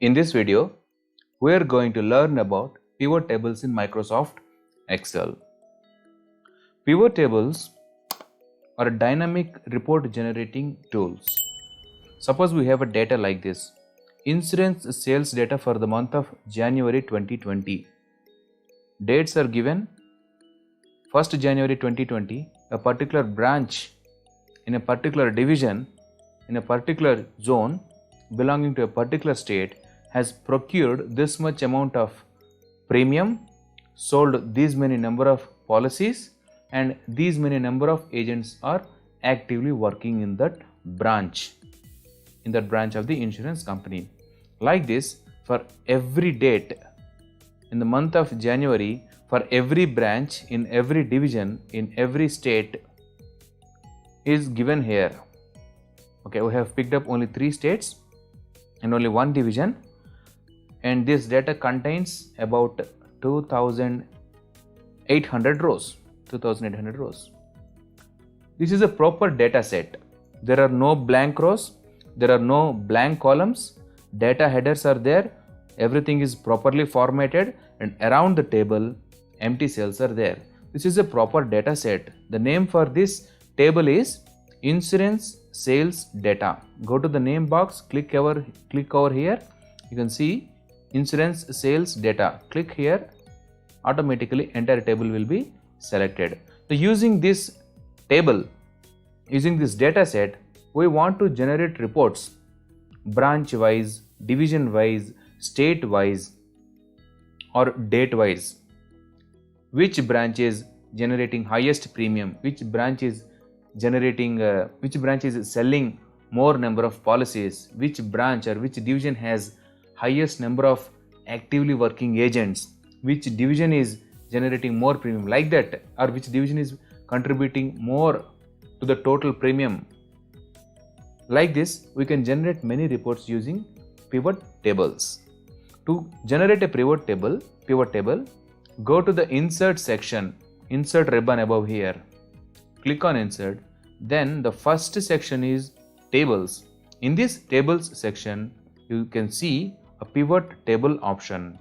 In this video, we are going to learn about pivot tables in Microsoft Excel. Pivot tables are dynamic report generating tools. Suppose we have a data like this: insurance sales data for the month of January 2020. Dates are given 1st January 2020. A particular branch in a particular division in a particular zone belonging to a particular state has procured this much amount of premium, sold these many number of policies, and these many number of agents are actively working in that branch of the insurance company. Like this, for every date in the month of January, for every branch in every division in every state is given here. Okay, we have picked up only 3 states and only 1 division, and this data contains about 2800 rows. This is a proper data set. There are no blank rows, there are no blank columns, data headers are there, everything is properly formatted, and around the table empty cells are there. This is a proper data set. The name for this table is insurance sales data. Go to the name box, click over here. You can see insurance sales data. Click here, automatically entire table will be selected. So using this table, using this data set, we want to generate reports branch wise, division wise, state wise, or date wise. Which branch is generating highest premium, which branch is selling more number of policies, which branch or which division has highest number of actively working agents, which division is generating more premium, like that, or which division is contributing more to the total premium. Like this, we can generate many reports using pivot tables. To generate a pivot table, go to the insert section, insert ribbon above here. Click on insert. Then the first section is tables. In this tables section, you can see a pivot table option.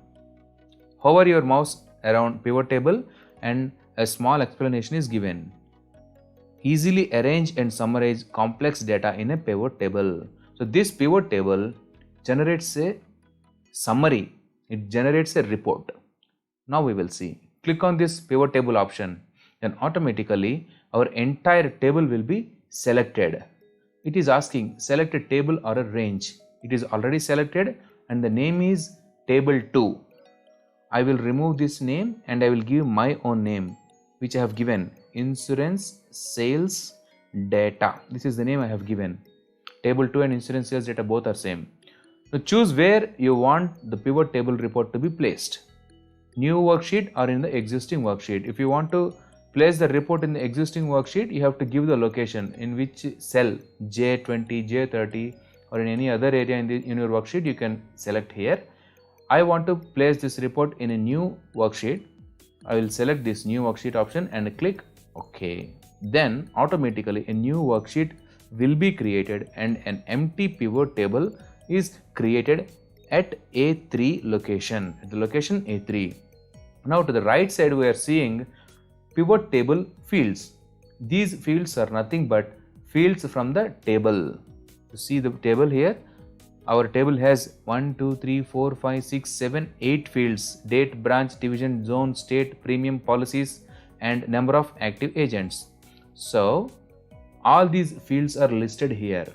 Hover your mouse around pivot table and a small explanation is given. Easily arrange and summarize complex data in a pivot table. So this pivot table generates a summary. It generates a report. Now we will see. Click on this pivot table option, then automatically our entire table will be selected. It is asking select a table or a range. It is already selected and the name is table 2. I will remove this name and I will give my own name, which I have given, insurance sales data. This is the name I have given. Table 2 and insurance sales data both are same. So choose where you want the pivot table report to be placed. New worksheet or in the existing worksheet. If you want to place the report in the existing worksheet, you have to give the location in which cell, J20, J30, or in any other area in your worksheet, you can select here. I want to place this report in a new worksheet. I will select this new worksheet option and click OK. Then automatically a new worksheet will be created and an empty pivot table is created at A3 location, at the location A3. Now to the right side we are seeing pivot table fields. These fields are nothing but fields from the table. You see the table here. Our table has 1, 2, 3, 4, 5, 6, 7, 8 fields: date, branch, division, zone, state, premium, policies, and number of active agents. So all these fields are listed here.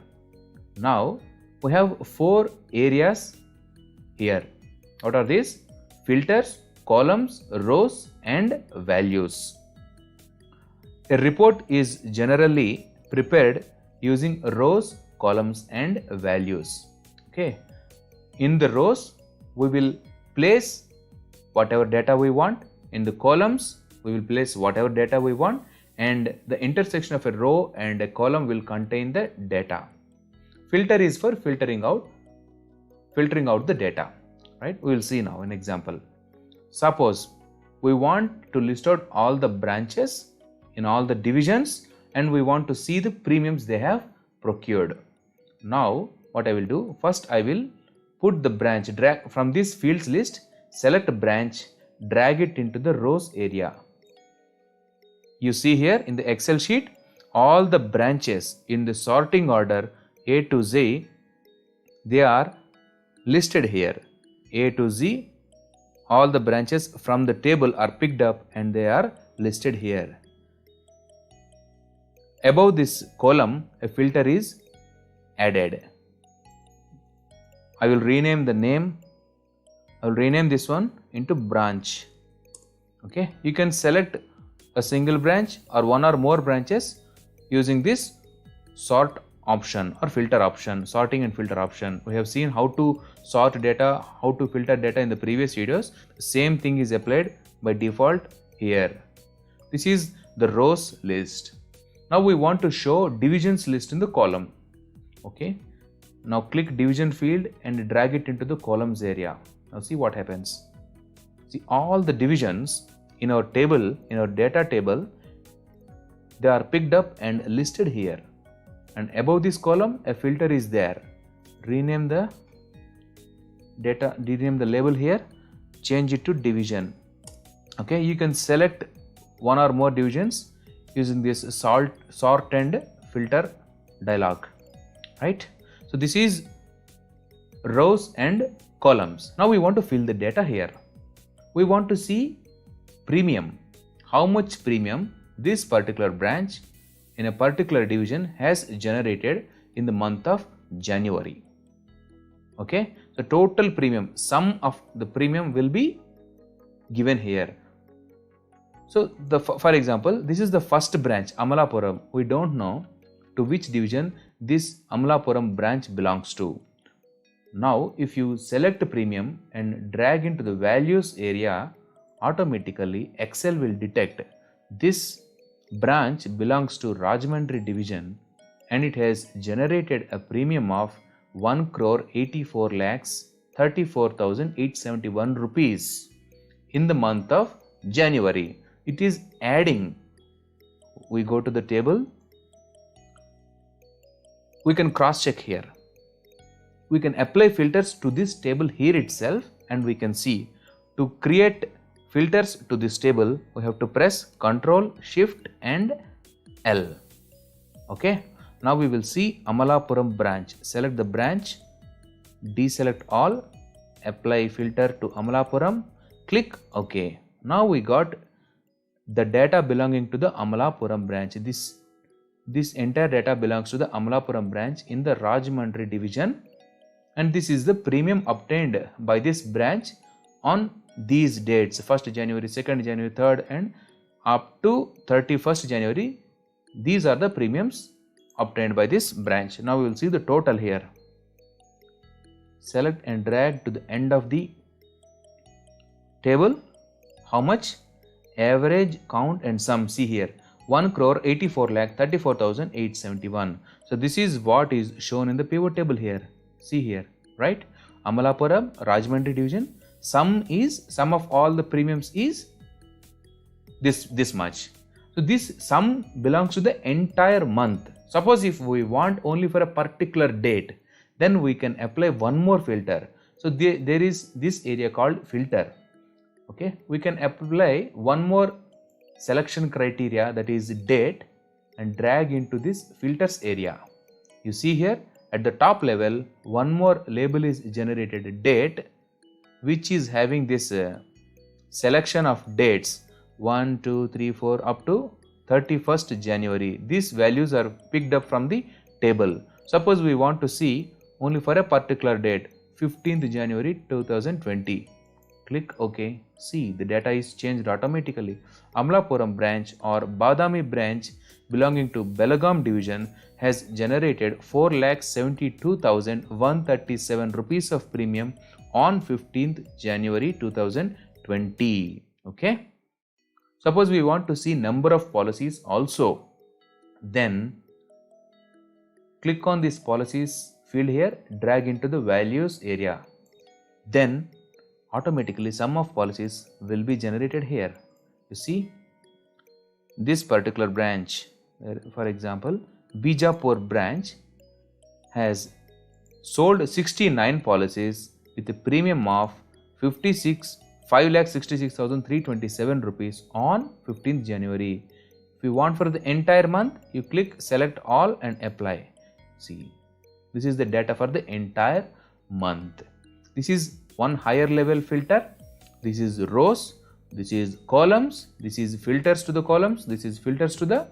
Now we have 4 areas here. What are these? Filters, columns, rows, and values. A report is generally prepared using rows, columns, and values. Okay. In the rows, we will place whatever data we want. In the columns, we will place whatever data we want, and the intersection of a row and a column will contain the data. Filter is for filtering out the data, right? We will see now an example. Suppose we want to list out all the branches in all the divisions and we want to see the premiums they have procured. Now what I will do, first I will put the branch, drag from this fields list, select branch, drag it into the rows area. You see here in the Excel sheet, all the branches in the sorting order A to Z, they are listed here. A to Z, all the branches from the table are picked up and they are listed here. Above this column, a filter is added. I will rename the name. I will rename this one into branch. Okay, you can select a single branch or one or more branches using this sort option or filter option, sorting and filter option. We have seen how to sort data, how to filter data in the previous videos. The same thing is applied by default here. This is the rows list. Now we want to show divisions list in the column. Okay. Now click division field and drag it into the columns area. Now see what happens. See, all the divisions in our table, in our data table, they are picked up and listed here. And above this column, a filter is there. Rename the data, rename the label here, change it to division. Okay, you can select one or more divisions using this sort and filter dialog, right? So this is rows and columns. Now we want to fill the data here. We want to see premium. How much premium this particular branch in a particular division has generated in the month of January. Okay, so total premium, sum of the premium will be given here. So for example, this is the first branch, Amalapuram. We don't know to which division this Amalapuram branch belongs to. Now if you select premium and drag into the values area, automatically Excel will detect this branch belongs to Rajahmundry division and it has generated a premium of 1,84,34,871 rupees in the month of January. It is adding. We go to the table. We can cross check here. We can apply filters to this table here itself and we can see to create filters to this table, we have to press Ctrl, Shift and L. Okay. Now we will see Amalapuram branch. Select the branch, deselect all, apply filter to Amalapuram, click OK. Now we got the data belonging to the Amalapuram branch. This entire data belongs to the Amalapuram branch in the Rajahmundry division, and this is the premium obtained by this branch on these dates, 1st January, 2nd January, 3rd and up to 31st January. These are the premiums obtained by this branch. Now we will see the total here. Select and drag to the end of the table. How much? Average, count and sum. See here, 1,84,34,871. So this is what is shown in the pivot table here. See here, right? Amalapuram, Rajahmundry division. Sum of all the premiums is this much. So this sum belongs to the entire month. Suppose if we want only for a particular date, then we can apply one more filter. So there is this area called filter. Okay, we can apply one more selection criteria, that is date, and drag into this filters area. You see here at the top level, one more label is generated, date, which is having this selection of dates 1, 2, 3, 4 up to 31st January. These values are picked up from the table. Suppose we want to see only for a particular date, 15th January 2020. Click OK. See, the data is changed automatically. Amalapuram branch or Badami branch belonging to Belagaum division has generated 4,72,137 rupees of premium on 15th January 2020. Okay. Suppose we want to see number of policies also, then click on this policies field here, drag into the values area. Then automatically sum of policies will be generated here. You see, this particular branch, for example, Bijapur branch has sold 69 policies with a premium of 5,66,327 rupees on 15th January. If you want for the entire month, you click select all and apply. See, this is the data for the entire month. This is one higher level filter. This is rows, this is columns, this is filters to the columns, this is filters to the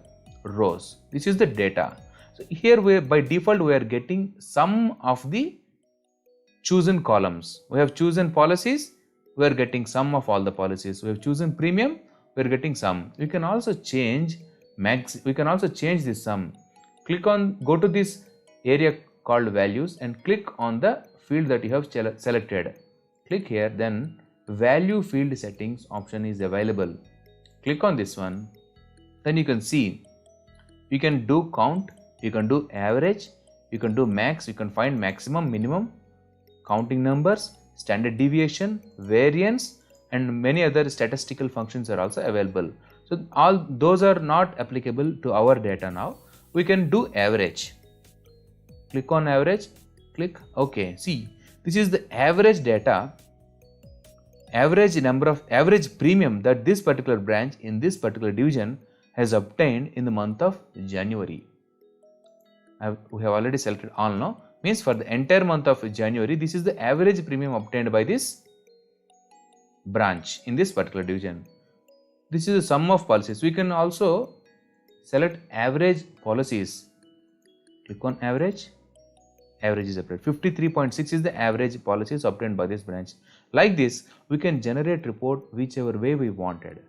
rows. This is the data. So here by default we are getting sum of the chosen columns. We have chosen policies, we are getting sum of all the policies. We have chosen premium, we are getting sum. We can also change this sum. Go to this area called values and click on the field that you have selected. Click here, then value field settings option is available. Click on this one. Then you can see you can do count, you can do average, you can do max, you can find maximum, minimum, counting numbers, standard deviation, variance, and many other statistical functions are also available. So all those are not applicable to our data now. We can do average. Click on average, click OK. See, this is the average data, average premium that this particular branch in this particular division has obtained in the month of January. We have already selected all now. Means for the entire month of January, this is the average premium obtained by this branch in this particular division. This is the sum of policies. We can also select average policies. Click on average. Average is applied. 53.6 is the average policies obtained by this branch. Like this, we can generate report whichever way we wanted.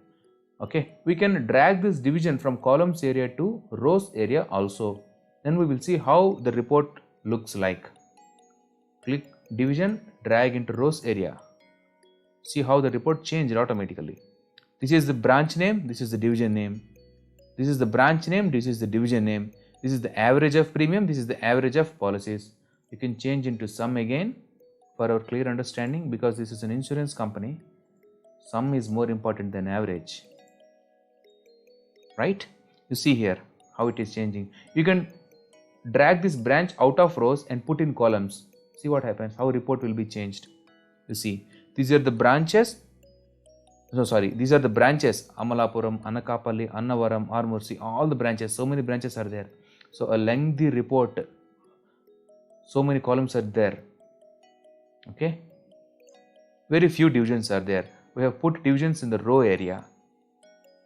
Okay, we can drag this division from columns area to rows area also. Then we will see how the report looks like. Click division, drag into rows area. See how the report changed automatically. This is the branch name, this is the division name. This is the branch name, this is the division name. This is the average of premium, this is the average of policies. You can change into sum again for our clear understanding, because this is an insurance company. Sum is more important than average. Right? You see here how it is changing. You can drag this branch out of rows and put in columns. See what happens, how report will be changed. You see, these are the branches. These are the branches. Amalapuram, Anakapalli, Annavaram, Armursi, all the branches. So many branches are there. So a lengthy report. So many columns are there. Okay. Very few divisions are there. We have put divisions in the row area.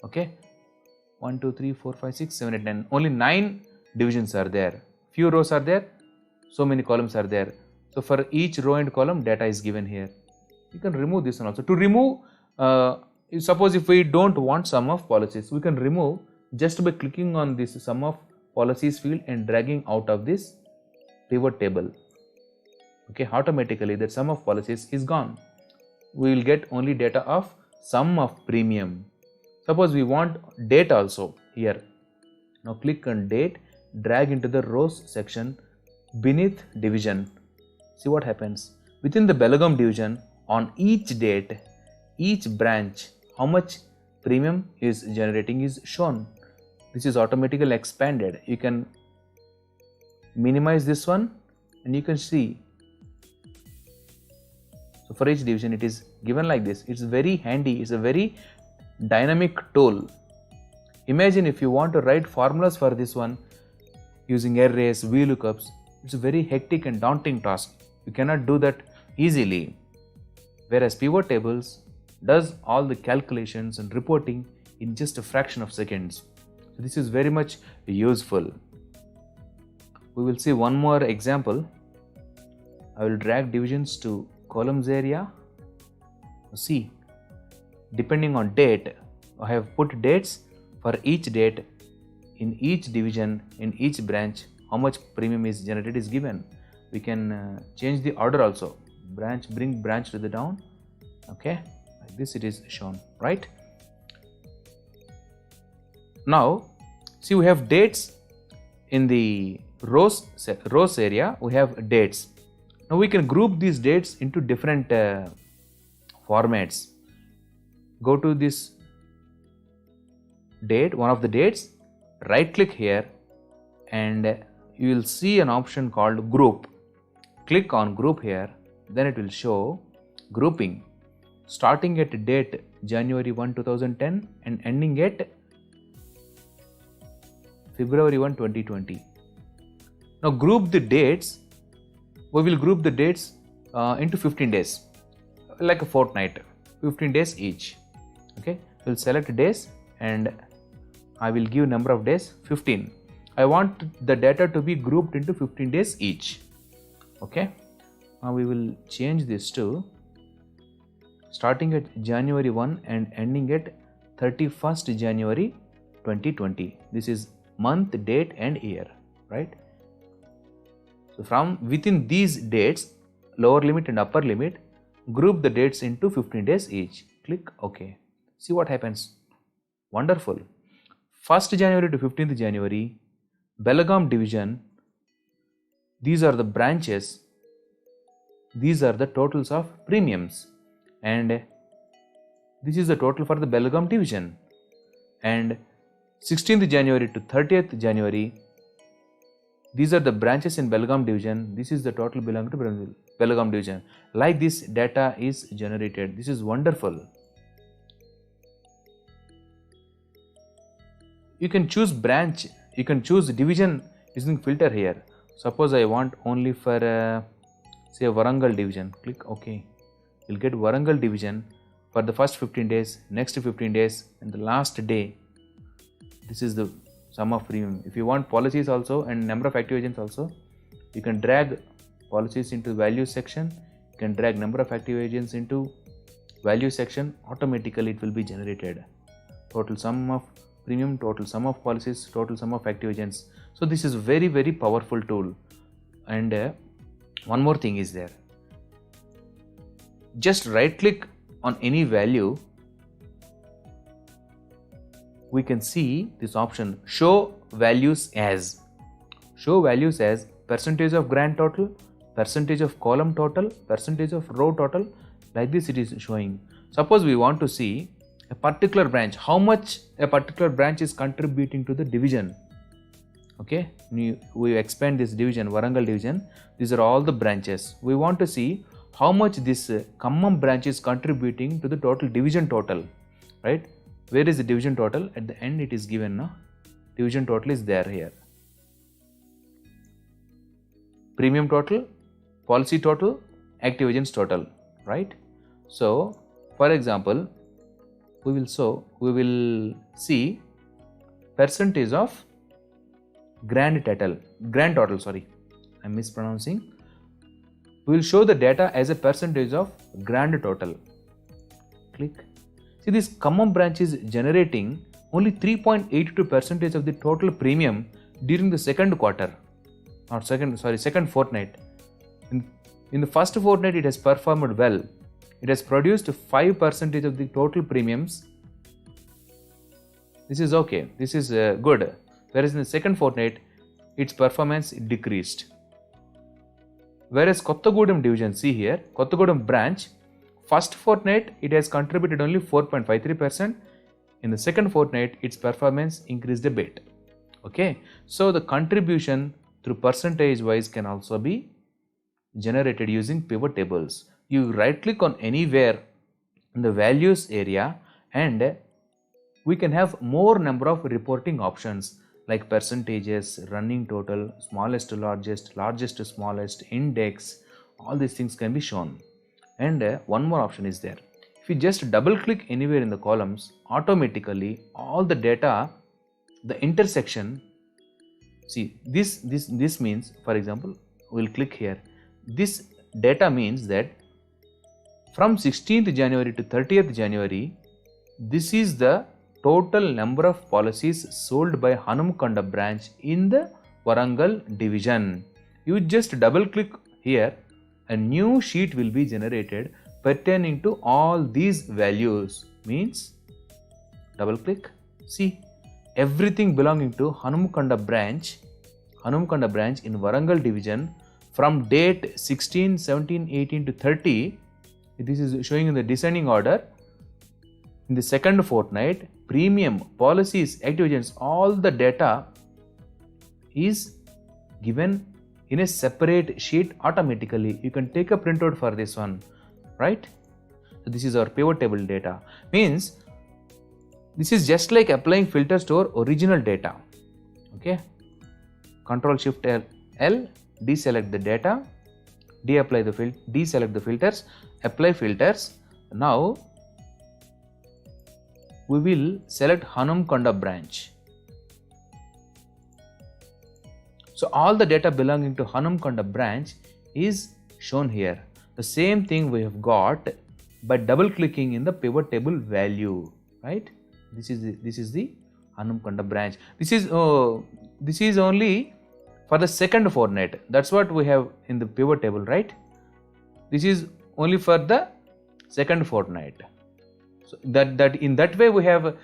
Okay. 1, 2, 3, 4, 5, 6, 7, 8, 9. Only 9 divisions are there. Few rows are there. So many columns are there. So for each row and column, data is given here. You can remove this one also. To remove, suppose if we don't want sum of policies, we can remove just by clicking on this sum of policies field and dragging out of this pivot table. Okay, automatically that sum of policies is gone. We will get only data of sum of premium. Suppose we want date also here. Now click on date, drag into the rows section beneath division. See what happens. Within the Belgaum division, on each date, each branch, how much premium is generating is shown. This is automatically expanded. You can minimize this one and you can see. So for each division it is given like this. It's very handy. It's a very dynamic tool. Imagine if you want to write formulas for this one using arrays, VLOOKUPs. It's a very hectic and daunting task. You cannot do that easily. Whereas pivot tables does all the calculations and reporting in just a fraction of seconds. So this is very much useful. We will see one more example. I will drag divisions to columns area. See, depending on date, I have put dates for each date in each division, in each branch, how much premium is generated is given. We can change the order also. Bring branch to the down. Okay, like this it is shown, right? Now, see, we have dates in the rows area. We have dates. Now we can group these dates into different formats. Go to this date, one of the dates, right click here and you will see an option called group. Click on group here, then it will show grouping starting at date January 1, 2010 and ending at February 1, 2020. Now group the dates. We will group the dates into 15 days, like a fortnight, 15 days each. Okay, we'll select days and I will give number of days 15. I want the data to be grouped into 15 days each. Okay, now we will change this to starting at January 1 and ending at 31st January 2020. This is month, date and year, right? So from within these dates, lower limit and upper limit, group the dates into 15 days each. Click OK. See what happens. Wonderful. 1st January to 15th January, Belgaum division, these are the branches, these are the totals of premiums, and this is the total for the Belgaum division. And 16th January to 30th January, these are the branches in Belgaum division, this is the total belonging to Belgaum division. Like this data is generated. This is wonderful. You can choose branch, you can choose division using filter here. Suppose I want only for say Warangal division. Click OK. You'll get Warangal division for the first 15 days, next 15 days and the last day. This is the sum of premium. If you want policies also and number of active agents also, you can drag policies into value section. You can drag number of active agents into value section. Automatically it will be generated. Total sum of premium, total sum of policies, total sum of active agents. So this is very, very powerful tool. And one more thing is there. Just right click on any value. We can see this option, show values as. Show values as percentage of grand total, percentage of column total, percentage of row total. Like this it is showing. Suppose we want to see a particular branch, how much a particular branch is contributing to the division. Okay, we expand this division, Warangal division. These are all the branches. We want to see how much this Khammam branch is contributing to the total division total, right? Where is the division total? At the end it is given, no? Division total is there here. Premium total, policy total, active agents total, right? So, for example, we will see percentage of grand total, sorry, I'm mispronouncing. We will show the data as a percentage of grand total. Click. See, this Khammam branch is generating only 3.82% of the total premium during the second quarter, or second fortnight. In the first fortnight, it has performed well. It has produced 5% of the total premiums. This is okay. This is good. Whereas in the second fortnight, its performance decreased. Whereas Kottagudem division, see here, Kottagudem branch, first fortnight it has contributed only 4.53%. In the second fortnight, its performance increased a bit. Okay, so the contribution through percentage wise can also be generated using pivot tables. You right click on anywhere in the values area and we can have more number of reporting options like percentages, running total, smallest to largest, largest to smallest, index. All these things can be shown. And one more option is there. If you just double click anywhere in the columns, automatically all the data, the intersection, see this means, for example, we'll click here. This data means that from 16th January to 30th January, this is the total number of policies sold by Hanumkonda branch in the Warangal division. You just double click here, a new sheet will be generated pertaining to all these values. Means double click, see everything belonging to Hanumkonda branch in Warangal division from date 16, 17, 18 to 30. This is showing in the descending order. In the second fortnight, premium, policies, active agents, all the data is given in a separate sheet automatically. You can take a printout for this one, right? So this is our pivot table data. Means this is just like applying filters to our original data. Okay. Control Shift L, deselect the data, deselect the filters, apply filters. Now we will select Hanamkonda branch. So all the data belonging to Hanamkonda branch is shown here. The same thing we have got by double clicking in the pivot table value, right? This is the Hanamkonda branch. This is only for the second fortnight. That's what we have in the pivot table, right? This is only for the second fortnight. So that in that way we have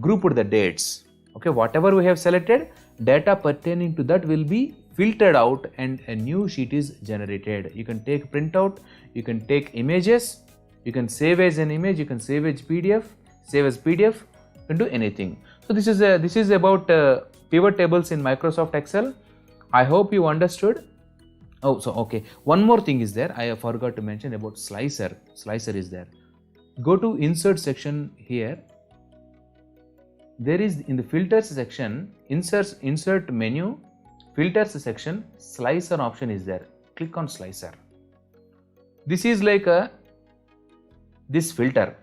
grouped the dates. Okay, whatever we have selected, data pertaining to that will be filtered out and a new sheet is generated. You can take printout, you can take images, you can save as an image, you can save as PDF, you can do anything. So this is about pivot tables in Microsoft Excel. I hope you understood. Oh, so okay. One more thing is there. I forgot to mention about slicer. Slicer is there. Go to insert section here. There is in the filters section, insert menu, filters section, slicer option is there. Click on slicer. This is like this filter.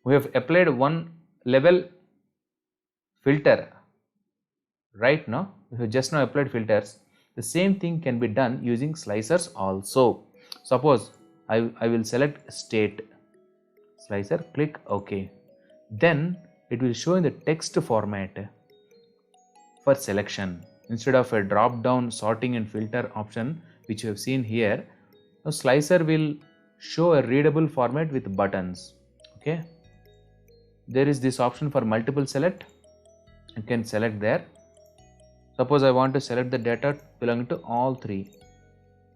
We have applied one level filter right now. We have just now applied filters. The same thing can be done using slicers also. Suppose I will select state slicer, click OK. Then it will show in the text format for selection instead of a drop down sorting and filter option which you have seen here. Now slicer will show a readable format with buttons. Okay, there is this option for multiple select. You can select there. Suppose I want to select the data belonging to all three.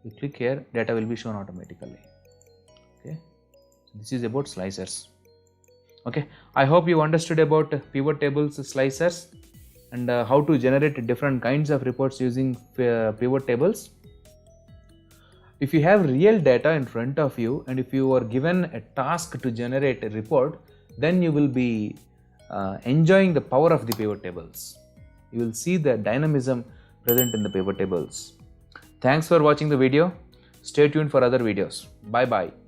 You click here, data will be shown automatically. Okay, so this is about slicers. Okay, I hope you understood about pivot tables, slicers, and how to generate different kinds of reports using pivot tables. If you have real data in front of you and if you are given a task to generate a report, then you will be enjoying the power of the pivot tables. You will see the dynamism present in the pivot tables. Thanks for watching the video. Stay tuned for other videos. Bye bye.